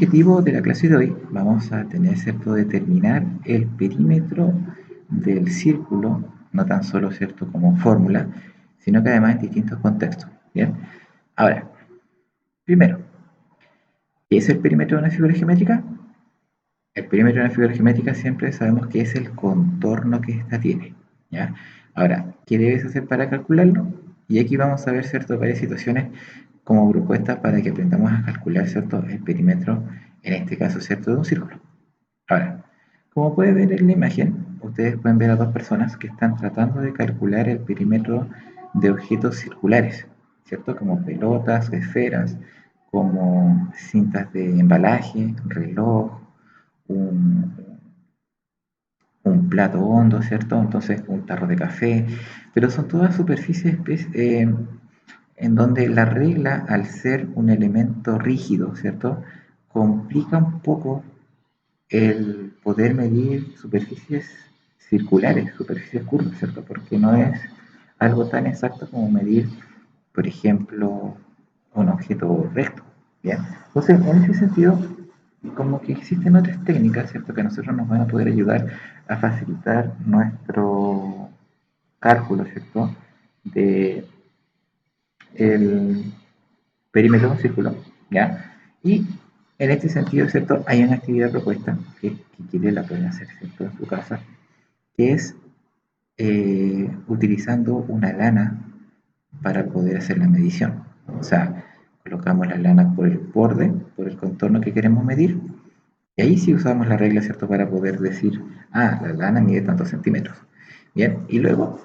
objetivo de la clase de hoy vamos a tener, ¿cierto?, determinar el perímetro del círculo, no tan solo, ¿cierto?, como fórmula, sino que además en distintos contextos. Bien, ahora, primero, ¿qué es el perímetro de una figura geométrica? El perímetro de una figura geométrica siempre sabemos que es el contorno que ésta tiene, ¿ya? Ahora, ¿qué debes hacer para calcularlo? Y aquí vamos a ver, ¿cierto?, varias situaciones como propuestas para que aprendamos a calcular, ¿cierto?, el perímetro, en este caso, ¿cierto?, de un círculo. Ahora, como pueden ver en la imagen, ustedes pueden ver a dos personas que están tratando de calcular el perímetro de objetos circulares, ¿cierto?, como pelotas, esferas, como cintas de embalaje, reloj, un, un plato hondo, ¿cierto? Entonces, un tarro de café, pero son todas superficies en donde la regla, al ser un elemento rígido, ¿cierto?, complica un poco el poder medir superficies circulares, superficies curvas, ¿cierto? Porque no es algo tan exacto como medir, por ejemplo, un objeto recto, ¿bien? Entonces, en ese sentido, como que existen otras técnicas, ¿cierto?, que a nosotros nos van a poder ayudar a facilitar nuestro cálculo, ¿cierto?, de el perímetro de un círculo, ¿ya? Y en este sentido, ¿cierto?, hay una actividad propuesta que quienes la pueden hacer, ¿cierto?, en su casa, que es utilizando una lana para poder hacer la medición. O sea, colocamos la lana por el borde, por el contorno que queremos medir, y ahí sí usamos la regla, ¿cierto?, para poder decir, ah, la lana mide tantos centímetros. Bien, y luego,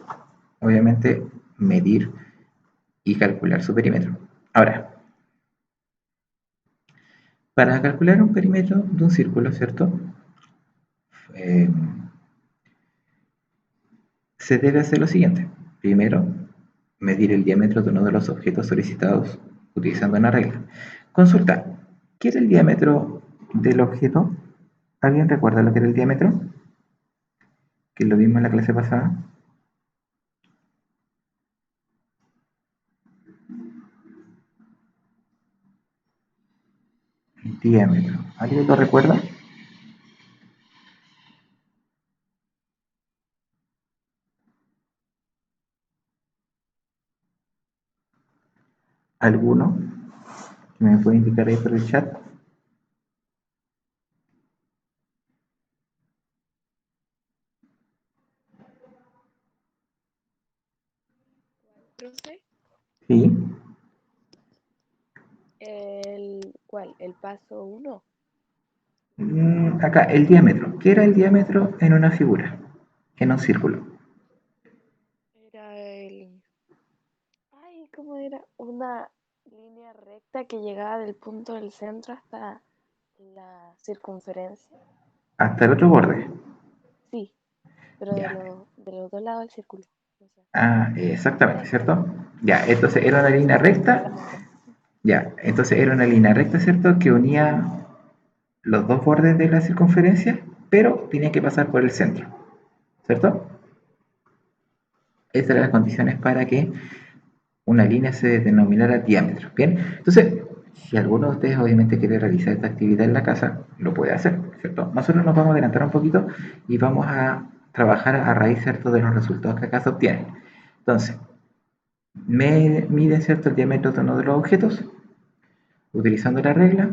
obviamente, medir y calcular su perímetro. Ahora, para calcular un perímetro de un círculo, ¿cierto?, Eh, se debe hacer lo siguiente. Primero, medir el diámetro de uno de los objetos solicitados utilizando una regla. Consulta, ¿qué era el diámetro del objeto? ¿Alguien recuerda lo que era el diámetro? Que lo vimos en la clase pasada. El diámetro. ¿Alguien lo recuerda? ¿Alguno que me puede indicar ahí por el chat? Profe, Sí. ¿cuál? ¿El paso 1? Acá, el diámetro. ¿Qué era el diámetro en una figura? En un círculo. Era Ay, ¿cómo era? Una línea recta que llegaba del punto del centro hasta la circunferencia. Hasta el otro borde. Sí, pero de Ya. los dos lados del círculo. O sea, Ah, exactamente, recta. ¿cierto? Ya, entonces era una línea recta. Solamente. Ya, entonces era una línea recta, ¿cierto?, que unía los dos bordes de la circunferencia, pero tenía que pasar por el centro, ¿cierto? Estas eran las condiciones para que una línea se denominara diámetro. Bien, entonces, si alguno de ustedes obviamente quiere realizar esta actividad en la casa, lo puede hacer, ¿cierto? Nosotros nos vamos a adelantar un poquito y vamos a trabajar a raíz, ¿cierto?, de los resultados que acá se obtienen. Entonces, miden, ¿cierto?, el diámetro de uno de los objetos utilizando la regla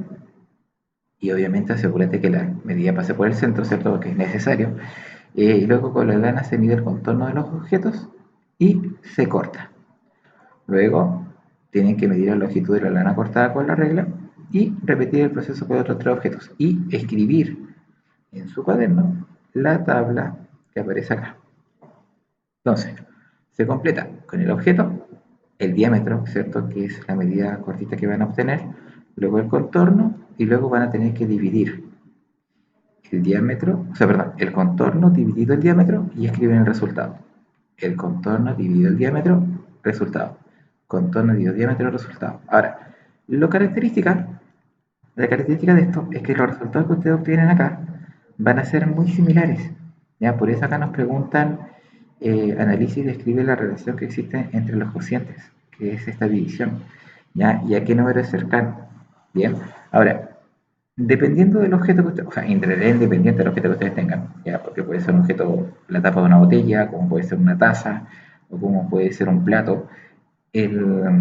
y obviamente asegúrate que la medida pase por el centro, ¿cierto?, porque es necesario. Y luego con la lana se mide el contorno de los objetos y se corta. Luego tienen que medir la longitud de la lana cortada con la regla y repetir el proceso con otros tres objetos y escribir en su cuaderno la tabla que aparece acá. Entonces, se completa con el objeto, el diámetro, ¿cierto?, que es la medida cortita que van a obtener, luego el contorno y luego van a tener que dividir el diámetro, o sea, perdón, el contorno dividido el diámetro y escriben el resultado. El contorno dividido el diámetro, resultado. Contorno dividido el diámetro, resultado. Ahora, la característica de esto es que los resultados que ustedes obtienen acá van a ser muy similares. ¿Ya? Por eso acá nos preguntan, análisis describe la relación que existe entre los cocientes, que es esta división. ¿Ya? ¿Y a qué número es cercano? Bien, ahora, Dependiendo del objeto que ustedes, o sea, en realidad independiente del objeto que ustedes tengan, ya, porque puede ser un objeto, la tapa de una botella, como puede ser una taza, o como puede ser un plato, el,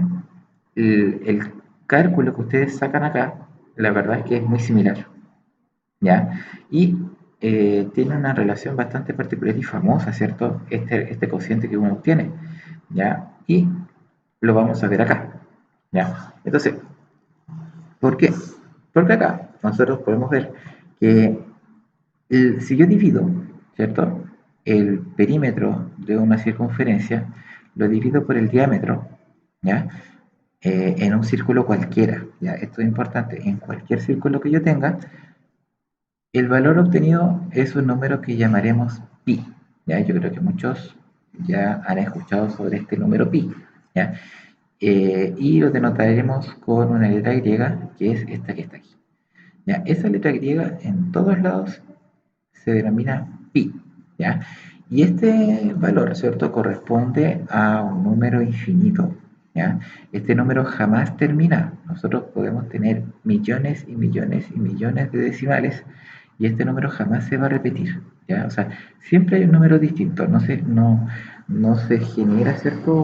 el cálculo que ustedes sacan acá, la verdad es que es muy similar, ¿ya? Y tiene una relación bastante particular y famosa, ¿cierto? Este cociente que uno obtiene, ¿ya? Y lo vamos a ver acá, ¿ya? Entonces, ¿por qué? Porque acá nosotros podemos ver que si yo divido, ¿cierto? El perímetro de una circunferencia, lo divido por el diámetro, ¿ya? En un círculo cualquiera, ¿ya? Esto es importante, en cualquier círculo que yo tenga, el valor obtenido es un número que llamaremos pi, ¿ya? Yo creo que muchos ya han escuchado sobre este número pi, ¿ya? Y lo denotaremos con una letra griega, que es esta que está aquí, ¿ya? Esa letra griega en todos lados se denomina pi, ¿ya? Y este valor, ¿cierto? Corresponde a un número infinito, ¿ya? Este número jamás termina. Nosotros podemos tener millones y millones y millones de decimales y este número jamás se va a repetir, ¿ya? O sea, siempre hay un número distinto, no se genera, ¿cierto?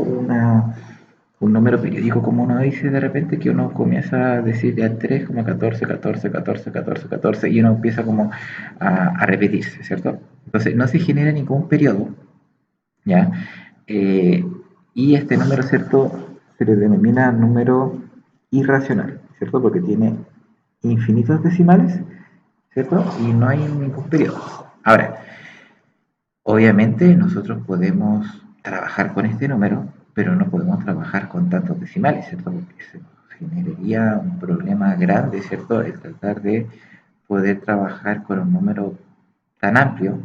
Un número periódico, como uno dice de repente, que uno comienza a decir ya 3,14, 14, 14, 14, 14, y uno empieza como a repetirse, ¿cierto? Entonces, no se genera ningún periodo, ¿ya? Eh, y este número, ¿cierto? Se le denomina número irracional, ¿cierto? Porque tiene infinitos decimales, ¿cierto? Y no hay ningún periodo. Ahora, obviamente nosotros podemos trabajar con este número, pero no podemos trabajar con tantos decimales, ¿cierto? Porque se nos generaría un problema grande, ¿cierto? El tratar de poder trabajar con un número tan amplio,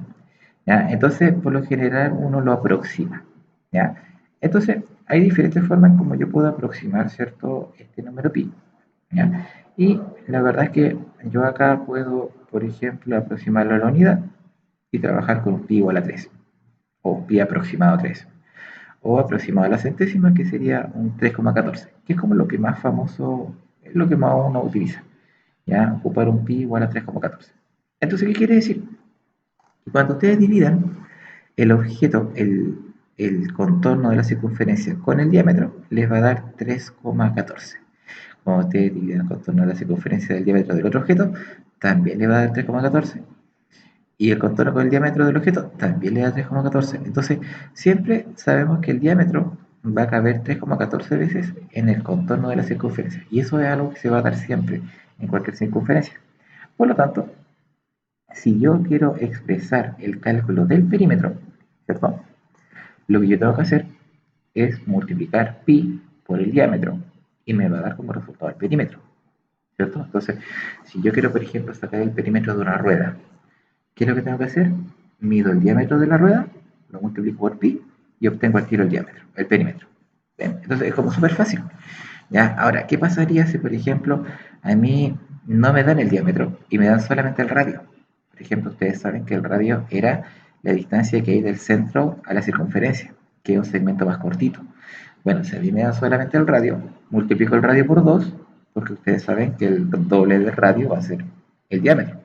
¿ya? Entonces, por lo general, uno lo aproxima, ¿ya? Entonces, hay diferentes formas en como yo puedo aproximar, ¿cierto? Este número pi, ¿ya? Y la verdad es que yo acá puedo, por ejemplo, aproximarlo a la unidad y trabajar con un pi igual a 3 o pi aproximado a 3 o aproximado a la centésima, que sería un 3,14, que es como lo que más famoso, es lo que más uno utiliza, ¿ya? Ocupar un pi igual a 3,14. Entonces, ¿qué quiere decir? Que cuando ustedes dividan el objeto, el contorno de la circunferencia con el diámetro, les va a dar 3,14. Cuando ustedes dividan el contorno de la circunferencia del diámetro del otro objeto, también le va a dar 3,14. Y el contorno con el diámetro del objeto también le da 3,14. Entonces, siempre sabemos que el diámetro va a caber 3,14 veces en el contorno de la circunferencia. Y eso es algo que se va a dar siempre en cualquier circunferencia. Por lo tanto, si yo quiero expresar el cálculo del perímetro, ¿cierto? Lo que yo tengo que hacer es multiplicar pi por el diámetro y me va a dar como resultado el perímetro, ¿cierto? Entonces, si yo quiero, por ejemplo, sacar el perímetro de una rueda, ¿qué es lo que tengo que hacer? Mido el diámetro de la rueda, lo multiplico por pi y obtengo al tiro el diámetro, el perímetro. ¿Ven? Entonces es como súper fácil. ¿Ya? Ahora, ¿qué pasaría si, por ejemplo, a mí no me dan el diámetro y me dan solamente el radio? Por ejemplo, ustedes saben que el radio era la distancia que hay del centro a la circunferencia, que es un segmento más cortito. Bueno, si a mí me dan solamente el radio, multiplico el radio por 2, porque ustedes saben que el doble del radio va a ser el diámetro.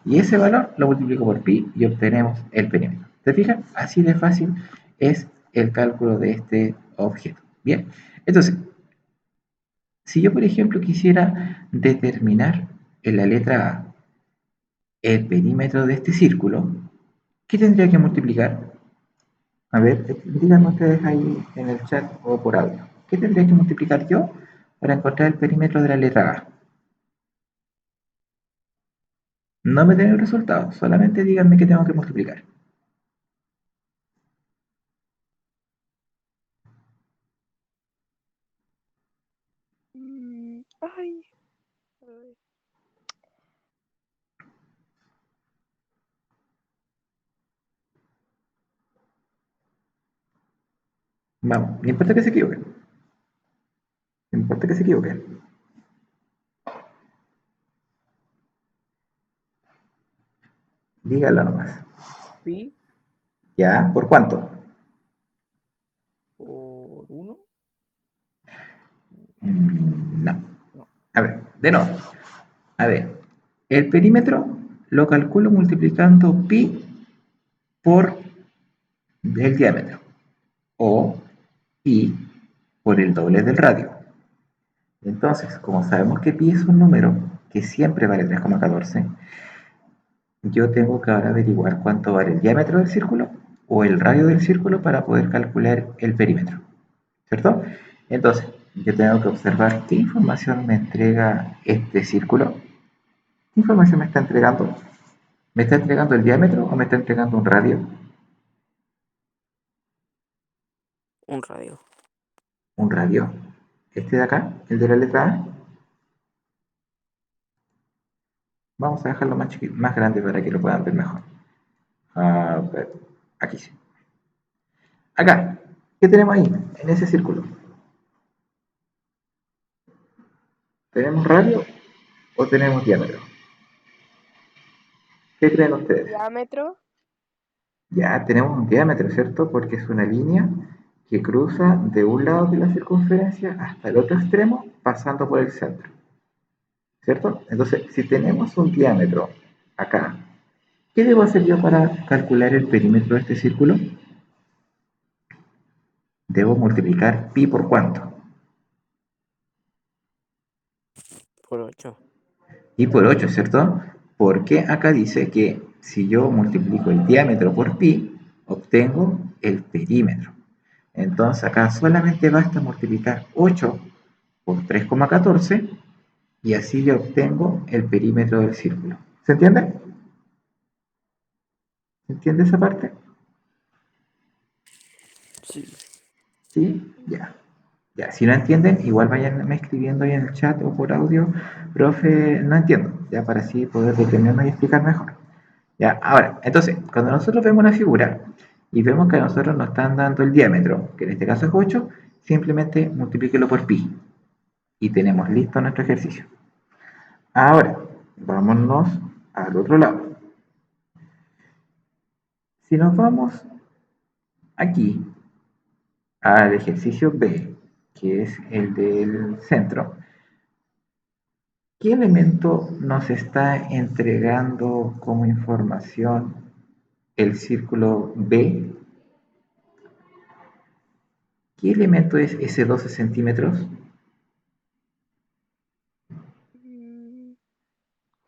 Y ese valor lo multiplico por pi y obtenemos el perímetro. ¿Te fijas? Así de fácil es el cálculo de este objeto. Bien, entonces, si yo, por ejemplo, quisiera determinar en la letra A el perímetro de este círculo, ¿qué tendría que multiplicar? A ver, díganme ustedes ahí en el chat o por audio. ¿Qué tendría que multiplicar yo para encontrar el perímetro de la letra A? No me den el resultado, solamente díganme qué tengo que multiplicar. Ay, ay. Vamos, no importa que se equivoquen, no importa que se equivoquen. Díganlo nomás. Pi ¿Ya? ¿Por cuánto? por uno. No. No. A ver, de nuevo. A ver. El perímetro lo calculo multiplicando pi por el diámetro o pi por el doble del radio. Entonces, como sabemos que pi es un número que siempre vale 3,14, yo tengo que ahora averiguar cuánto vale el diámetro del círculo o el radio del círculo para poder calcular el perímetro, ¿cierto? Entonces, yo tengo que observar qué información me entrega este círculo. ¿Qué información me está entregando? ¿Me está entregando el diámetro o me está entregando un radio? Un radio. Un radio. Este de acá, el de la letra A. Vamos a dejarlo más chiquito, más grande para que lo puedan ver mejor. A ver, aquí sí. Acá, ¿qué tenemos ahí? En ese círculo. ¿Tenemos radio o tenemos diámetro? ¿Qué creen ustedes? Diámetro. Ya tenemos un diámetro, ¿cierto? Porque es una línea que cruza de un lado de la circunferencia hasta el otro extremo, pasando por el centro, ¿cierto? Entonces, si tenemos un diámetro acá, ¿qué debo hacer yo para calcular el perímetro de este círculo? Debo multiplicar pi por ¿cuánto? Por 8. Pi por 8, ¿cierto? Porque acá dice que si yo multiplico el diámetro por pi, obtengo el perímetro. Entonces acá solamente basta multiplicar 8 por 3,14 y así yo obtengo el perímetro del círculo. ¿Se entiende? ¿Se entiende esa parte? Sí. ¿Sí? Ya. Ya, si no entienden, igual vayan escribiendo ahí en el chat o por audio, profe, no entiendo, ya para así poder detenerme y explicar mejor. Ya, ahora, entonces, cuando nosotros vemos una figura y vemos que a nosotros nos están dando el diámetro, que en este caso es 8, simplemente multiplíquelo por pi y tenemos listo nuestro ejercicio. Ahora, vámonos al otro lado. Si nos vamos aquí al ejercicio B, que es el del centro, ¿qué elemento nos está entregando como información el círculo B? ¿Qué elemento es ese 12 centímetros? Mm,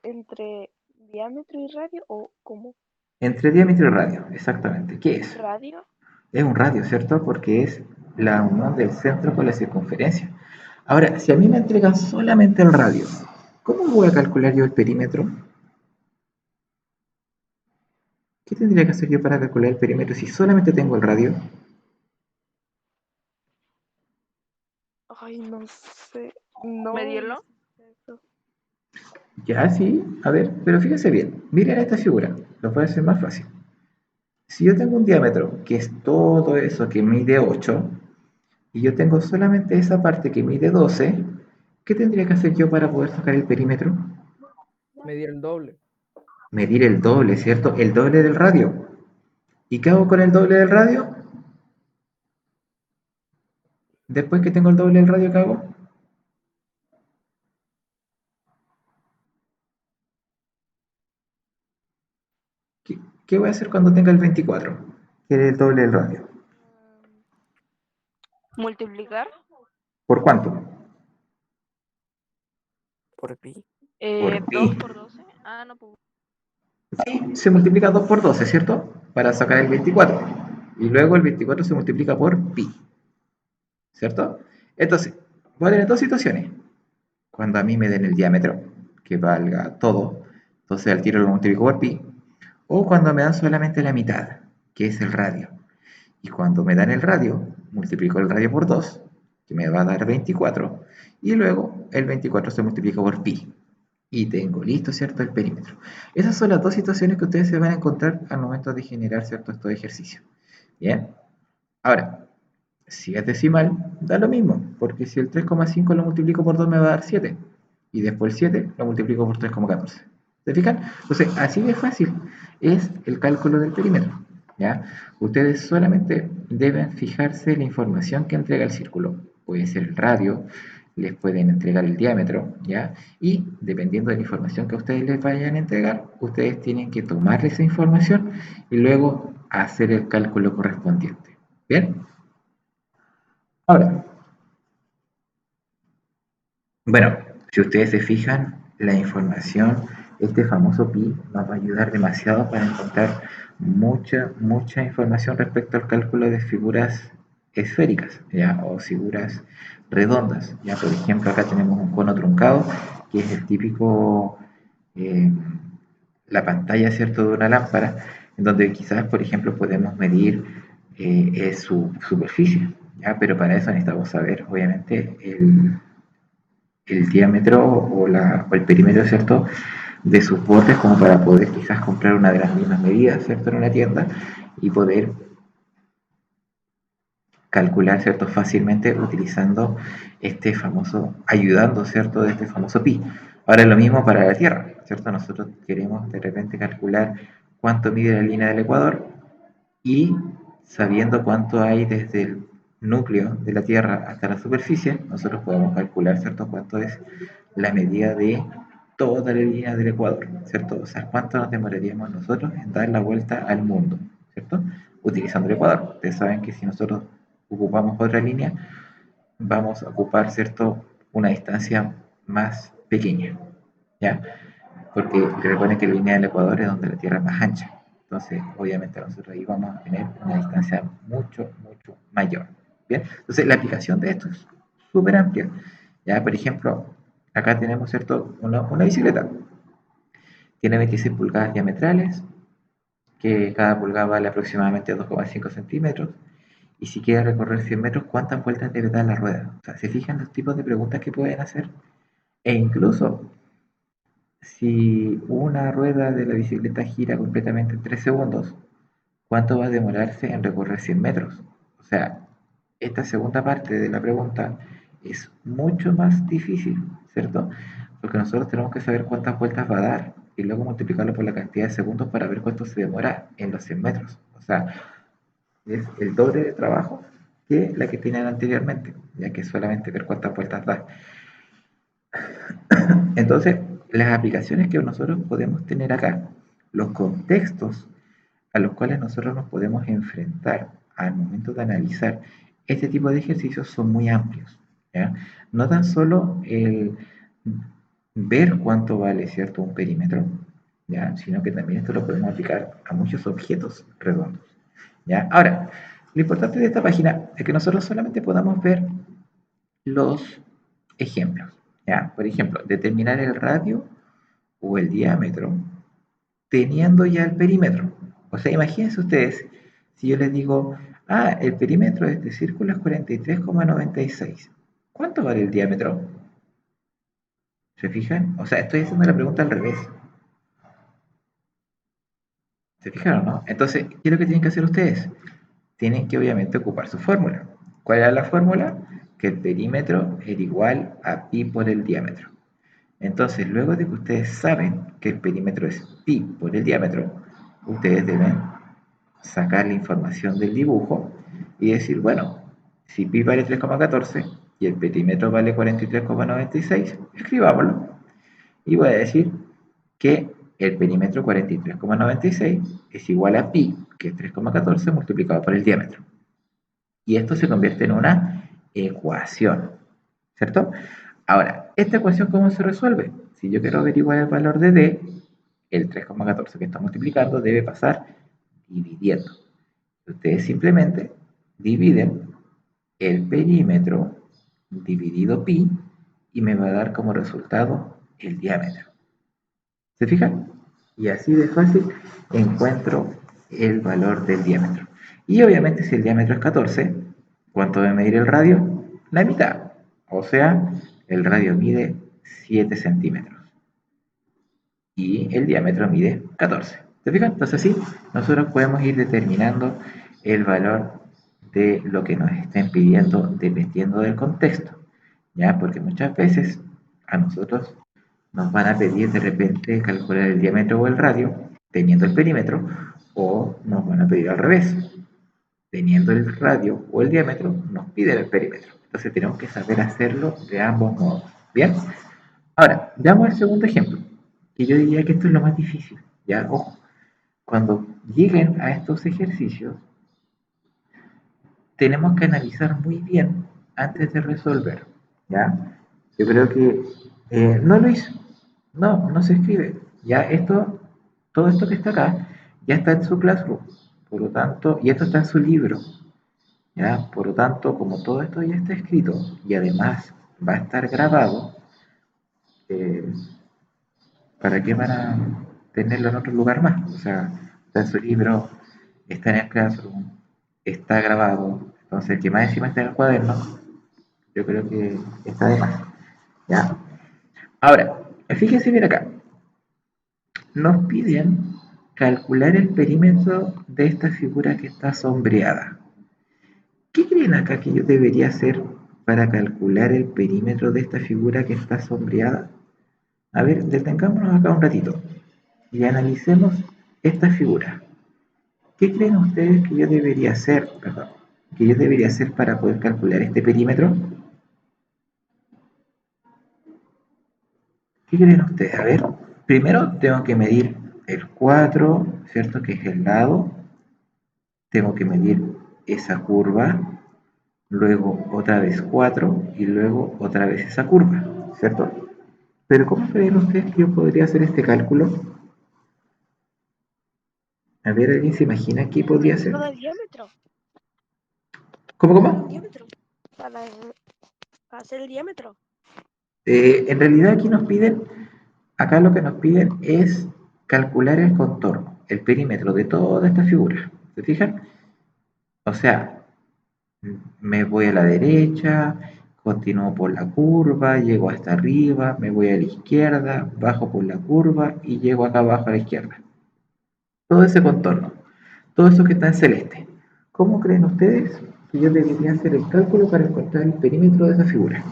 ¿Entre diámetro y radio o cómo? Entre diámetro y radio, exactamente. ¿Qué es? ¿Radio? Es un radio, ¿cierto? Porque es la unión del centro con la circunferencia. Ahora, si a mí me entregan solamente el radio, ¿cómo voy a calcular yo el perímetro? ¿Qué tendría que hacer yo para calcular el perímetro si solamente tengo el radio? Ay, no sé. No. ¿Medirlo? Eso. Ya, sí, a ver, pero fíjense bien, miren esta figura, lo voy a hacer más fácil. Si yo tengo un diámetro que es todo eso que mide 8 y yo tengo solamente esa parte que mide 12, ¿qué tendría que hacer yo para poder sacar el perímetro? Medir el doble. Medir el doble, ¿cierto? El doble del radio. ¿Y qué hago con el doble del radio? Después que tengo el doble del radio, ¿qué hago? ¿Qué voy a hacer cuando tenga el 24? Que es el doble del radio. ¿Multiplicar? ¿Por cuánto? Por pi. Por 2 pi. por 12. Ah, no, pues. Sí, se multiplica 2 por 12, ¿cierto? Para sacar el 24. Y luego el 24 se multiplica por pi, ¿cierto? Entonces, voy a tener dos situaciones. Cuando a mí me den el diámetro, que valga todo, entonces al tiro lo multiplico por pi. O cuando me dan solamente la mitad, que es el radio. Y cuando me dan el radio, multiplico el radio por 2, que me va a dar 24. Y luego el 24 se multiplica por pi. Y tengo listo, ¿cierto? El perímetro. Esas son las dos situaciones que ustedes se van a encontrar al momento de generar, ¿cierto? Estos ejercicios. Bien. Ahora, si es decimal, da lo mismo, porque si el 3,5 lo multiplico por 2 me va a dar 7. Y después el 7 lo multiplico por 3,14. ¿Se fijan? Entonces, así de fácil es el cálculo del perímetro. ¿Ya? Ustedes solamente deben fijarse en la información que entrega el círculo. Puede ser el radio, les pueden entregar el diámetro, ¿ya? Y dependiendo de la información que ustedes les vayan a entregar, ustedes tienen que tomar esa información y luego hacer el cálculo correspondiente. ¿Bien? Ahora, bueno, si ustedes se fijan, la información, este famoso pi, nos va a ayudar demasiado para encontrar mucha información respecto al cálculo de figuras esféricas, ¿ya? O figuras redondas, ¿ya? Por ejemplo, acá tenemos un cono truncado, que es el típico, eh, la pantalla, ¿cierto?, de una lámpara, en donde quizás, por ejemplo, podemos medir su superficie, ¿ya? Pero para eso necesitamos saber, obviamente, el diámetro o el perímetro, ¿cierto?, de sus bordes, como para poder quizás comprar una de las mismas medidas, ¿cierto?, en una tienda y poder calcular, ¿cierto?, fácilmente utilizando este famoso, ayudando, ¿cierto?, de este famoso pi. Ahora es lo mismo para la Tierra, ¿cierto? Nosotros queremos de repente calcular cuánto mide la línea del Ecuador y sabiendo cuánto hay desde el núcleo de la Tierra hasta la superficie, nosotros podemos calcular, ¿cierto?, cuánto es la medida de toda la línea del Ecuador, ¿cierto? O sea, cuánto nos demoraríamos nosotros en dar la vuelta al mundo, ¿cierto? Utilizando el Ecuador. Ustedes saben que si nosotros ocupamos otra línea, vamos a ocupar, ¿cierto?, una distancia más pequeña, ¿ya? Porque recuerden que la línea del Ecuador es donde la Tierra es más ancha. Entonces, obviamente nosotros ahí vamos a tener una distancia mucho mayor. ¿Bien? Entonces, la aplicación de esto es súper amplia. Ya, por ejemplo, acá tenemos, ¿cierto?, una bicicleta. Tiene 26 pulgadas diametrales, que cada pulgada vale aproximadamente 2,5 centímetros. Y si quiere recorrer 100 metros, ¿cuántas vueltas debe dar la rueda? O sea, ¿se fijan los tipos de preguntas que pueden hacer? E incluso, si una rueda de la bicicleta gira completamente en 3 segundos, ¿cuánto va a demorarse en recorrer 100 metros? O sea, esta segunda parte de la pregunta es mucho más difícil, ¿cierto? Porque nosotros tenemos que saber cuántas vueltas va a dar y luego multiplicarlo por la cantidad de segundos para ver cuánto se demora en los 100 metros. O sea, es el doble de trabajo que la que tenían anteriormente, ya que solamente ver cuántas vueltas da. Entonces, las aplicaciones que nosotros podemos tener acá, los contextos a los cuales nosotros nos podemos enfrentar al momento de analizar este tipo de ejercicios son muy amplios, ¿ya? No tan solo el ver cuánto vale, ¿cierto?, un perímetro, ¿ya?, sino que también esto lo podemos aplicar a muchos objetos redondos, ¿ya? Ahora, lo importante de esta página es que nosotros solamente podamos ver los ejemplos, ¿ya? Por ejemplo, determinar el radio o el diámetro teniendo ya el perímetro. O sea, imagínense ustedes, si yo les digo, el perímetro de este círculo es 43,96. ¿Cuánto vale el diámetro? ¿Se fijan? O sea, estoy haciendo la pregunta al revés. ¿Se fijaron, no? Entonces, ¿qué es lo que tienen que hacer ustedes? Tienen que obviamente ocupar su fórmula. ¿Cuál era la fórmula? Que el perímetro era igual a pi por el diámetro. Entonces, luego de que ustedes saben que el perímetro es pi por el diámetro, ustedes deben sacar la información del dibujo y decir, bueno, si pi vale 3,14 y el perímetro vale 43,96, escribámoslo. Y voy a decir que el perímetro 43,96 es igual a pi, que es 3,14 multiplicado por el diámetro. Y esto se convierte en una ecuación, ¿cierto? Ahora, ¿esta ecuación cómo se resuelve? Si yo quiero averiguar el valor de D, el 3,14 que está multiplicando debe pasar dividiendo. Ustedes simplemente dividen el perímetro dividido pi y me va a dar como resultado el diámetro. ¿Se fijan? Y así de fácil encuentro el valor del diámetro. Y obviamente si el diámetro es 14, ¿cuánto debe medir el radio? La mitad. O sea, el radio mide 7 centímetros. Y el diámetro mide 14. ¿Se fijan? Entonces sí, nosotros podemos ir determinando el valor de lo que nos estén pidiendo dependiendo del contexto. ¿Ya? Porque muchas veces a nosotros nos van a pedir de repente calcular el diámetro o el radio teniendo el perímetro, o nos van a pedir al revés. Teniendo el radio o el diámetro, nos piden el perímetro. Entonces tenemos que saber hacerlo de ambos modos. ¿Bien? Ahora, veamos el segundo ejemplo, que yo diría que esto es lo más difícil. Ya, ojo, cuando lleguen a estos ejercicios, tenemos que analizar muy bien antes de resolver. ¿Ya? Yo creo que no lo hizo. No, no se escribe. Ya esto, todo esto que está acá, ya está en su Classroom. Por lo tanto, y esto está en su libro. ¿Ya? Por lo tanto, como todo esto ya está escrito y además va a estar grabado, eh, ¿para qué van a tenerlo en otro lugar más? O sea, está en su libro, está en el Classroom, está grabado. Entonces, el que más encima está en el cuaderno, yo creo que está de más. ¿Ya? Ahora, fíjense bien acá. Nos piden calcular el perímetro de esta figura que está sombreada. ¿Qué creen acá que yo debería hacer para calcular el perímetro de esta figura que está sombreada? A ver, detengámonos acá un ratito y analicemos esta figura. ¿Qué creen ustedes que yo debería hacer, perdón, que yo debería hacer para poder calcular este perímetro? ¿Qué creen ustedes? A ver, primero tengo que medir el 4, ¿cierto? Que es el lado. Tengo que medir esa curva, luego otra vez 4 y luego otra vez esa curva, ¿cierto? Pero ¿cómo creen ustedes que yo podría hacer este cálculo? A ver, ¿alguien se imagina qué podría hacer? Todo el diámetro. ¿Cómo, El cómo? diámetro. Para hacer el diámetro. En realidad aquí nos piden, acá lo que nos piden es calcular el contorno, el perímetro de toda esta figura. ¿Se fijan? O sea, me voy a la derecha, continúo por la curva, llego hasta arriba, me voy a la izquierda, bajo por la curva y llego acá abajo a la izquierda. Todo ese contorno, todo eso que está en celeste. ¿Cómo creen ustedes que yo debería hacer el cálculo para encontrar el perímetro de esa figura?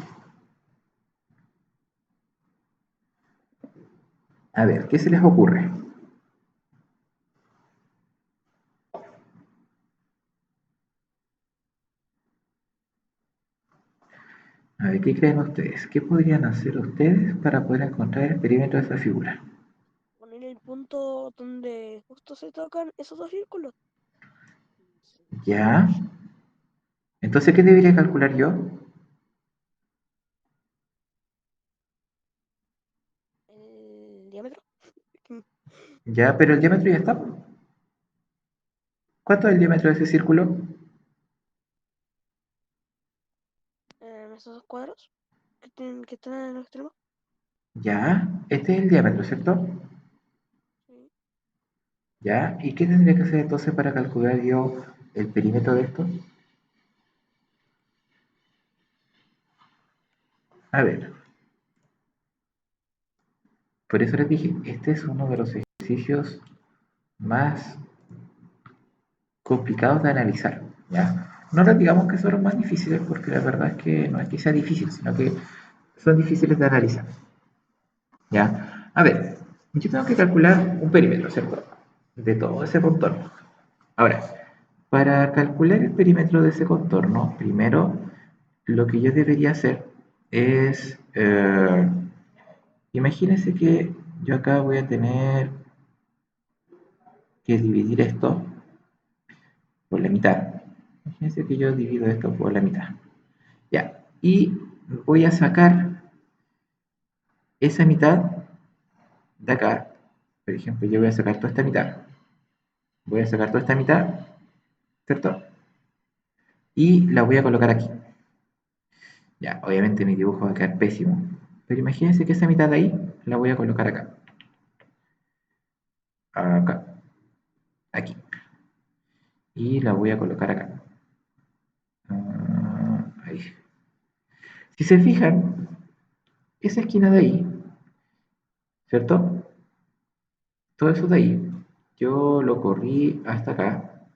A ver, ¿qué se les ocurre? A ver, ¿qué creen ustedes? ¿Qué podrían hacer ustedes para poder encontrar el perímetro de esa figura? Poner el punto donde justo se tocan esos dos círculos. ¿Ya? Entonces, ¿qué debería calcular yo? El diámetro. Ya, pero el diámetro ya está. ¿Cuánto es el diámetro de ese círculo? Esos dos cuadros que están en los extremos. Ya, este es el diámetro, ¿cierto? Sí. Ya, ¿y qué tendría que hacer entonces para calcular yo el perímetro de esto? A ver, por eso les dije, este es uno de los ejercicios más complicados de analizar, ¿ya? No les digamos que son los más difíciles, porque la verdad es que no es que sea difícil, sino que son difíciles de analizar, ¿ya? A ver, yo tengo que calcular un perímetro, ¿cierto? De todo ese contorno. Ahora, para calcular el perímetro de ese contorno, primero lo que yo debería hacer es, imagínense que yo acá voy a tener que dividir esto por la mitad. Imagínense que yo divido esto por la mitad. Ya, y voy a sacar esa mitad de acá. Por ejemplo, yo voy a sacar toda esta mitad. Voy a sacar toda esta mitad, ¿cierto? Y la voy a colocar aquí. Ya, obviamente mi dibujo va a quedar pésimo. Pero imagínense que esa mitad de ahí la voy a colocar acá. Acá. Aquí. Y la voy a colocar acá. Ahí. Si se fijan, esa esquina de ahí, ¿cierto? Todo eso de ahí, yo lo corrí hasta acá,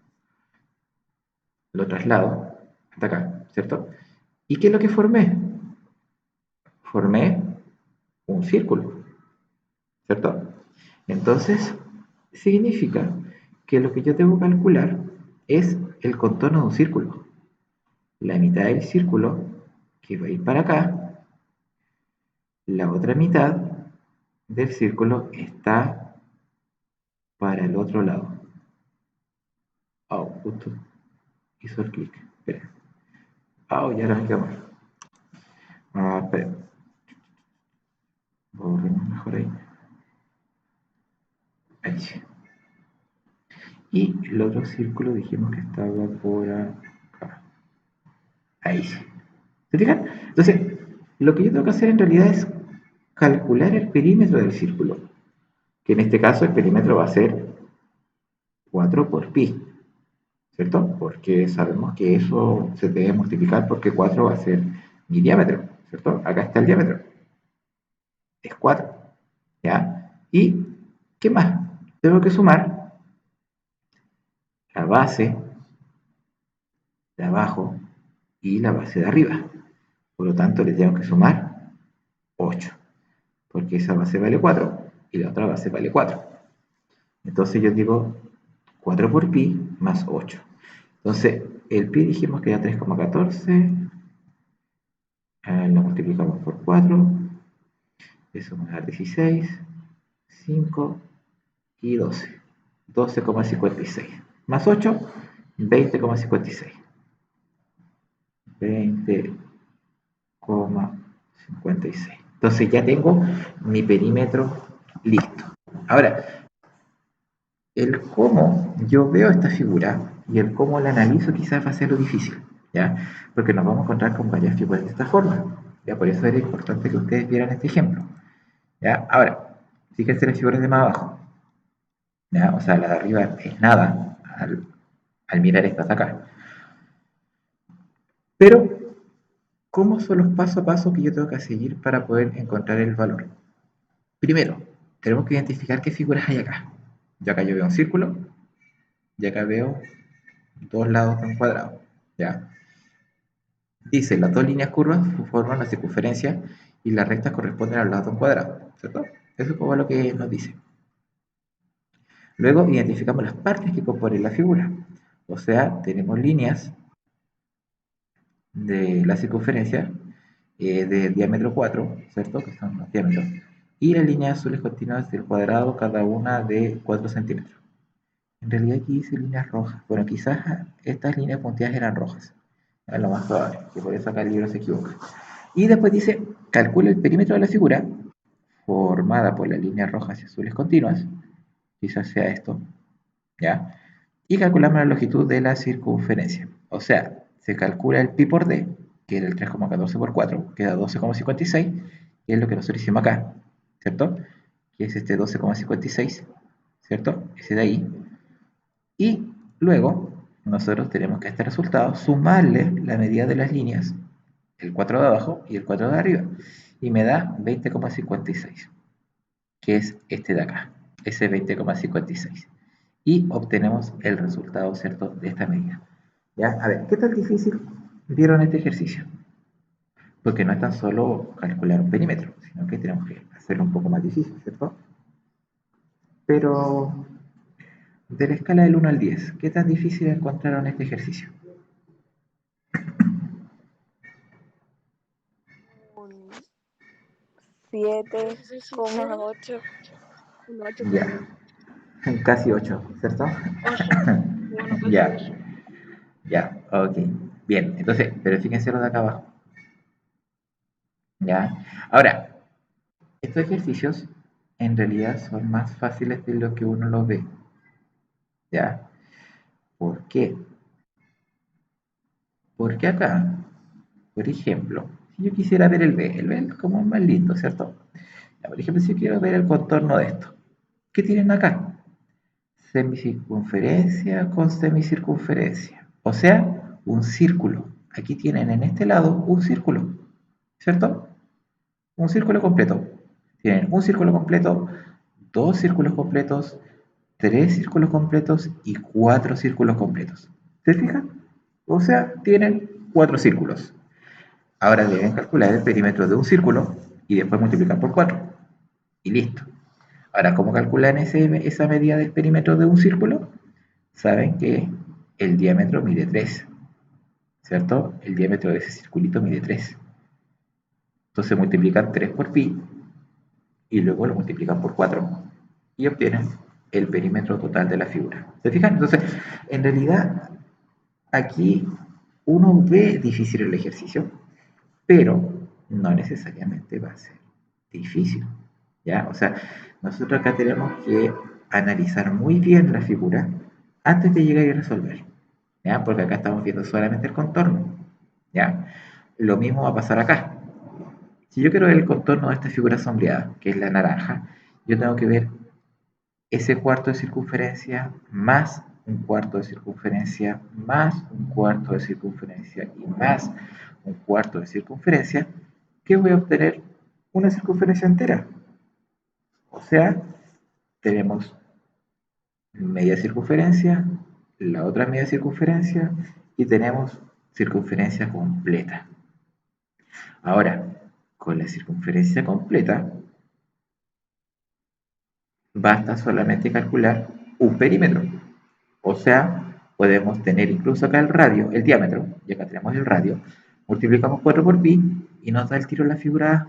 lo traslado hasta acá, ¿cierto? ¿Y qué es lo que formé? Formé un círculo, ¿cierto? Entonces, significa que lo que yo debo calcular es el contorno de un círculo. La mitad del círculo que va a ir para acá. La otra mitad del círculo está para el otro lado. Oh, justo hizo el clic. Espera. Oh, ya ahora me quedo mal. Espera. Borremos mejor ahí. Ahí sí. Y el otro círculo dijimos que estaba por acá. Ahí sí. ¿Se fijan? Entonces, lo que yo tengo que hacer en realidad es calcular el perímetro del círculo. Que en este caso el perímetro va a ser 4 por pi. ¿Cierto? Porque sabemos que eso se debe multiplicar porque 4 va a ser mi diámetro. ¿Cierto? Acá está el diámetro. Es 4. ¿Ya? ¿Y qué más? Tengo que sumar la base de abajo y la base de arriba. Por lo tanto, le tengo que sumar 8. Porque esa base vale 4 y la otra base vale 4. Entonces yo digo 4 por pi más 8. Entonces, el pi dijimos que era 3,14. Lo multiplicamos por 4. Eso me da 16, 5 y 12. 12,56. Más 8, 20,56. 20,56. Entonces ya tengo mi perímetro listo. Ahora, el cómo yo veo esta figura y el cómo la analizo quizás va a ser lo difícil, ¿ya? Porque nos vamos a encontrar con varias figuras de esta forma, ¿ya? Por eso era importante que ustedes vieran este ejemplo, ¿ya? Ahora, fíjense las figuras de más abajo, ¿ya? O sea, la de arriba es nada al mirar estas de acá. Pero, ¿cómo son los paso a paso que yo tengo que seguir para poder encontrar el valor? Primero, tenemos que identificar qué figuras hay acá. Yo acá yo veo un círculo y acá veo dos lados de un cuadrado, ¿ya? Dice, las dos líneas curvas forman la circunferencia y las rectas corresponden a los lados de un cuadrado, ¿cierto? Eso es como lo que nos dice. Luego identificamos las partes que componen la figura. O sea, tenemos líneas de la circunferencia de diámetro 4, ¿cierto? Que son los diámetros. Y las líneas azules continuas del cuadrado, cada una de 4 centímetros. En realidad aquí dice líneas rojas. Bueno, quizás estas líneas punteadas eran rojas. Es lo más probable, que por eso acá el libro se equivoca. Y después dice, calcula el perímetro de la figura formada por las líneas rojas y azules continuas. Quizás sea esto, ¿ya? Y calculamos la longitud de la circunferencia. O sea, se calcula el pi por d, que era el 3,14 por 4, que da 12,56, que es lo que nosotros hicimos acá, ¿cierto? Que es este 12,56, ¿cierto? Ese de ahí. Y luego, nosotros tenemos que a este resultado sumarle la medida de las líneas, el 4 de abajo y el 4 de arriba. Y me da 20,56, que es este de acá, ese 20,56. Y obtenemos el resultado, ¿cierto?, de esta medida. ¿Ya? A ver, ¿qué tan difícil vieron este ejercicio? Porque no es tan solo calcular un perímetro, sino que tenemos que hacerlo un poco más difícil, ¿cierto? Pero, de la escala del 1 al 10, ¿qué tan difícil encontraron este ejercicio? Un 7,8. Un 8. Ya, casi 8, ¿cierto? 8. Bueno, casi Ya, 8. ya, ok. Bien, entonces, pero fíjense lo de acá abajo. ¿Ya? Ahora, estos ejercicios en realidad son más fáciles de lo que uno los ve. ¿Ya? ¿Por qué? Porque acá, por ejemplo, si yo quisiera ver el B es como más lindo, ¿cierto? Ya, por ejemplo, si yo quiero ver el contorno de esto, ¿qué tienen acá? Semicircunferencia con semicircunferencia. O sea, un círculo. Aquí tienen en este lado un círculo, ¿cierto? Un círculo completo. Tienen un círculo completo, dos círculos completos, tres círculos completos y cuatro círculos completos. ¿Se fijan? O sea, tienen cuatro círculos. Ahora deben calcular el perímetro de un círculo y después multiplicar por 4. Y listo. Ahora, ¿cómo calculan esa medida del perímetro de un círculo? Saben que el diámetro mide 3, ¿cierto? El diámetro de ese circulito mide 3. Entonces multiplican 3 por pi y luego lo multiplican por 4 y obtienen el perímetro total de la figura. ¿Se fijan? Entonces, en realidad, aquí uno ve difícil el ejercicio, pero no necesariamente va a ser difícil, ¿ya? O sea, nosotros acá tenemos que analizar muy bien la figura antes de llegar y resolver, ¿ya? Porque acá estamos viendo solamente el contorno, ¿ya? Lo mismo va a pasar acá. Si yo quiero ver el contorno de esta figura sombreada, que es la naranja, yo tengo que ver ese cuarto de circunferencia más un cuarto de circunferencia más un cuarto de circunferencia y más un cuarto de circunferencia, que voy a obtener una circunferencia entera. O sea, tenemos media circunferencia, la otra media circunferencia y tenemos circunferencia completa. Ahora, con la circunferencia completa, basta solamente calcular un perímetro. O sea, podemos tener incluso acá el radio, el diámetro, y acá tenemos el radio, multiplicamos 4 por pi y nos da el tiro en la figura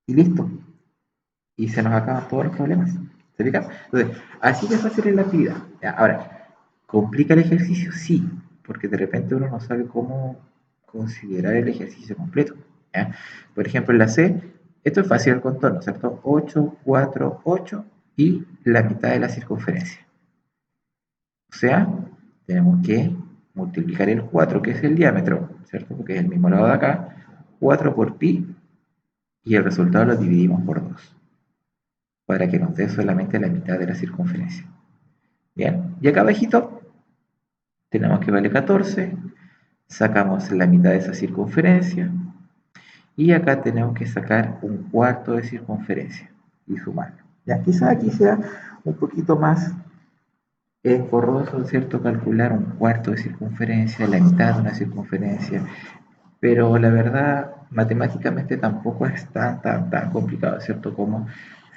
y listo. Y se nos acaban todos los problemas. ¿Se fijan? Entonces, así de fácil es la actividad. ¿Ya? Ahora, ¿complica el ejercicio? Sí, porque de repente uno no sabe cómo considerar el ejercicio completo. ¿Ya? Por ejemplo, en la C, esto es fácil el contorno, ¿cierto? 8, 4, 8 y la mitad de la circunferencia. O sea, tenemos que multiplicar el 4, que es el diámetro, ¿cierto? Porque es el mismo lado de acá, 4 por pi, y el resultado lo dividimos por 2, para que nos dé solamente la mitad de la circunferencia. Bien, y acá abajito tenemos que vale 14, sacamos la mitad de esa circunferencia, y acá tenemos que sacar un cuarto de circunferencia y sumarlo. Ya, quizá aquí sea un poquito más engorroso, ¿cierto? Calcular un cuarto de circunferencia, la mitad de una circunferencia, pero la verdad, matemáticamente tampoco es tan complicado, ¿cierto? Como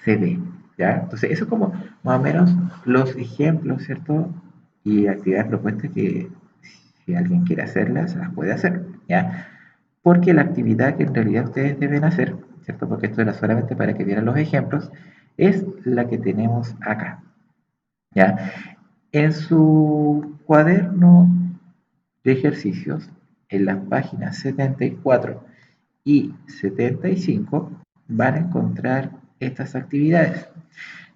se ve, ¿ya? Entonces, eso es como más o menos los ejemplos, ¿cierto? Y actividades propuestas que si alguien quiere hacerlas, las puede hacer, ¿ya? Porque la actividad que en realidad ustedes deben hacer, ¿cierto? Porque esto era solamente para que vieran los ejemplos, es la que tenemos acá, ¿ya? En su cuaderno de ejercicios, en las páginas 74 y 75 van a encontrar estas actividades.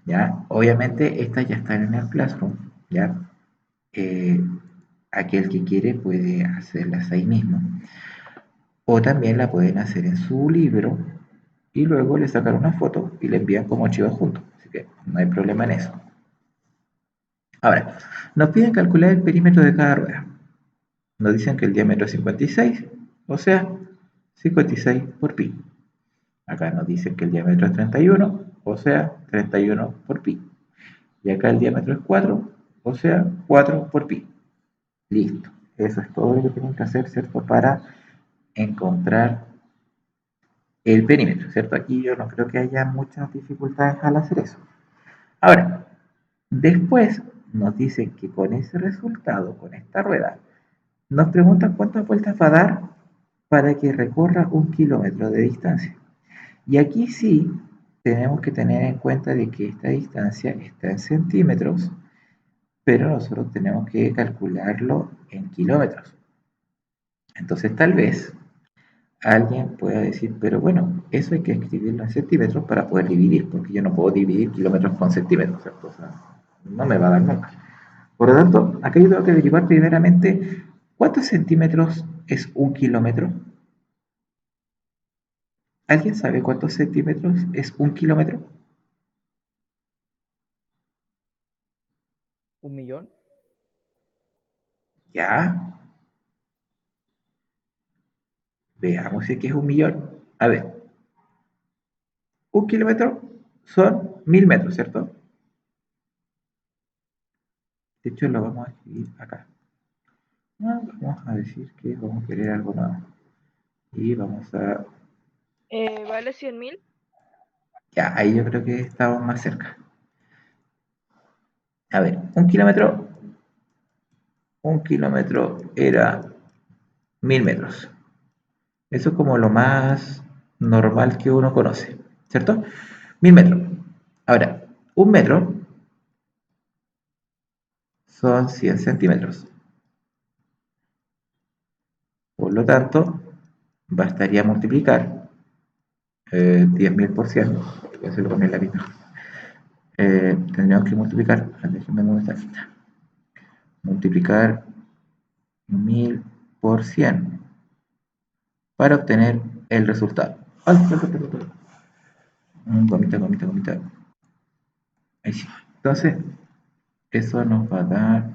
¿Ya? Obviamente estas ya están en el Classroom. ¿Ya? Eh, Aquel que quiere puede hacerlas ahí mismo. O también la pueden hacer en su libro y luego le sacan una foto y le envían como archivo adjunto. Así que no hay problema en eso. Ahora, nos piden calcular el perímetro de cada rueda. Nos dicen que el diámetro es 56, o sea, 56 por pi. Acá nos dicen que el diámetro es 31, o sea, 31 por pi. Y acá el diámetro es 4, o sea, 4 por pi. Listo. Eso es todo lo que tienen que hacer, ¿cierto? Para encontrar el perímetro, ¿cierto? Aquí yo no creo que haya muchas dificultades al hacer eso. Ahora, después nos dicen que con ese resultado, con esta rueda, nos preguntan cuántas vueltas va a dar para que recorra 1 kilómetro de distancia. Y aquí sí tenemos que tener en cuenta de que esta distancia está en centímetros, pero nosotros tenemos que calcularlo en kilómetros. Entonces tal vez alguien pueda decir, pero bueno, eso hay que escribirlo en centímetros para poder dividir, porque yo no puedo dividir kilómetros con centímetros, ¿cierto? O sea, no me va a dar nunca. Por lo tanto, acá yo tengo que averiguar primeramente cuántos centímetros es 1 kilómetro. ¿Alguien sabe cuántos centímetros es 1 kilómetro? 1 millón. Ya, veamos si aquí es 1 millón. A ver, 1 kilómetro son 1000 metros, ¿cierto? De hecho, lo vamos a escribir acá. Vamos a decir que vamos a querer algo nuevo. Y vamos a... ¿Vale 100.000? Ya, ahí yo creo que estamos más cerca. A ver, 1 kilómetro era 1000 metros. Eso es como lo más normal que uno conoce, ¿cierto? 1000 metros. Ahora, un metro son 100 centímetros. Por lo tanto, bastaría multiplicar 10.000 por 100. Voy a hacerlo con el lápiz. Tendríamos que multiplicar, multiplicar 1000 por 100 para obtener el resultado. ¡Ay, gomita! Ahí sí. Entonces, eso nos va a dar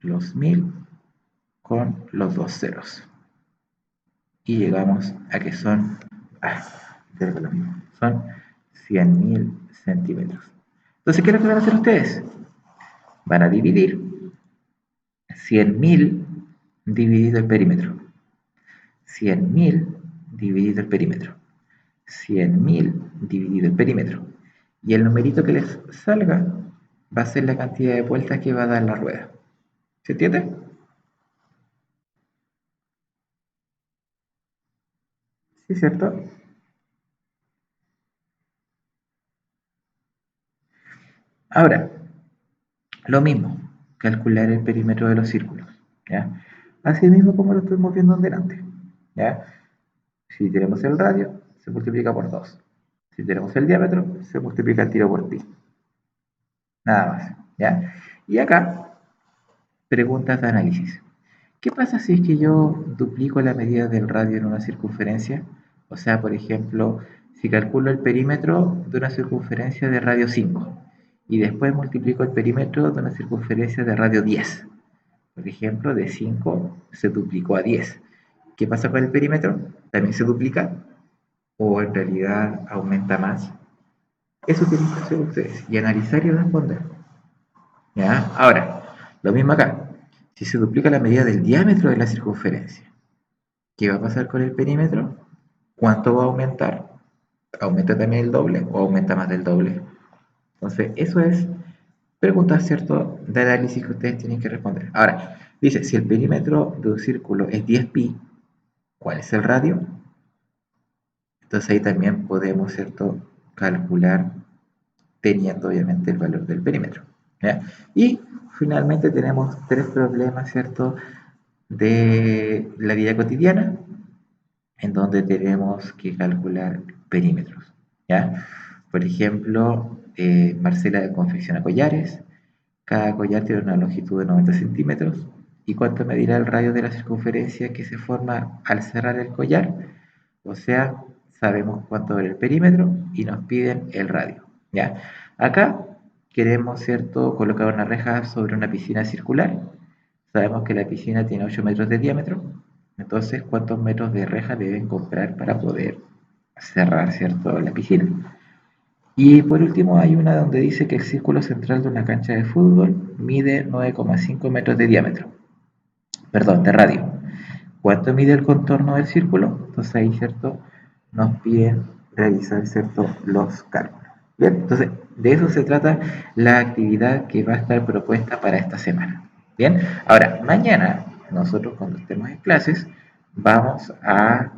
los 1000 con los dos ceros. Y llegamos a que son 100.000 centímetros. Entonces, ¿qué es lo que van a hacer ustedes? Van a dividir 100.000 dividido el perímetro. 100.000 dividido el perímetro. 100.000 dividido el perímetro. Y el numerito que les salga va a ser la cantidad de vueltas que va a dar la rueda. ¿Se entiende? ¿Sí, cierto? Ahora, lo mismo, calcular el perímetro de los círculos, ¿ya? Así mismo como lo estuvimos viendo delante, ¿ya? Si tenemos el radio, se multiplica por 2. Si tenemos el diámetro, se multiplica el tiro por pi. Nada más, ¿ya? Y acá, preguntas de análisis. ¿Qué pasa si es que yo duplico la medida del radio en una circunferencia? O sea, por ejemplo, si calculo el perímetro de una circunferencia de radio 5 y después multiplico el perímetro de una circunferencia de radio 10. Por ejemplo, de 5 se duplicó a 10. ¿Qué pasa con el perímetro? ¿También se duplica? ¿O en realidad aumenta más? Eso tienen que hacer ustedes y analizar y responder. ¿Ya? Ahora, lo mismo acá. Si se duplica la medida del diámetro de la circunferencia, ¿qué va a pasar con el perímetro? ¿Cuánto va a aumentar? ¿Aumenta también el doble o aumenta más del doble? Entonces, eso es preguntas, ¿cierto?, de análisis que ustedes tienen que responder. Ahora, dice, si el perímetro de un círculo es 10 pi, ¿cuál es el radio? Entonces ahí también podemos, ¿cierto?, calcular teniendo obviamente el valor del perímetro, ¿ya? Y finalmente tenemos 3 problemas, ¿cierto?, de la vida cotidiana en donde tenemos que calcular perímetros, ¿ya? Por ejemplo, Marcela confecciona collares. Cada collar tiene una longitud de 90 centímetros. ¿Y cuánto medirá el radio de la circunferencia que se forma al cerrar el collar? O sea, sabemos cuánto era el perímetro y nos piden el radio, ¿ya? Acá queremos, ¿cierto?, colocar una reja sobre una piscina circular. Sabemos que la piscina tiene 8 metros de diámetro. Entonces, ¿cuántos metros de reja deben comprar para poder cerrar, ¿cierto?, la piscina? Y por último hay una donde dice que el círculo central de una cancha de fútbol mide 9,5 metros de diámetro, perdón, de radio. ¿Cuánto mide el contorno del círculo? Entonces ahí, ¿cierto?, nos piden realizar, ¿cierto?, los cálculos. Bien, entonces de eso se trata la actividad que va a estar propuesta para esta semana. Bien, ahora mañana nosotros cuando estemos en clases vamos a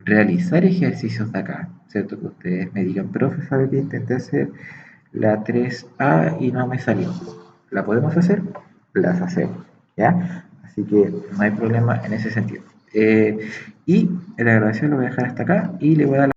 realizar ejercicios de acá, ¿cierto? Que ustedes me digan, profe, ¿sabe que intenté hacer la 3A y no me salió? ¿La podemos hacer? Las hacemos, ¿ya? Así que no hay problema en ese sentido. Y la grabación lo voy a dejar hasta acá y le voy a dar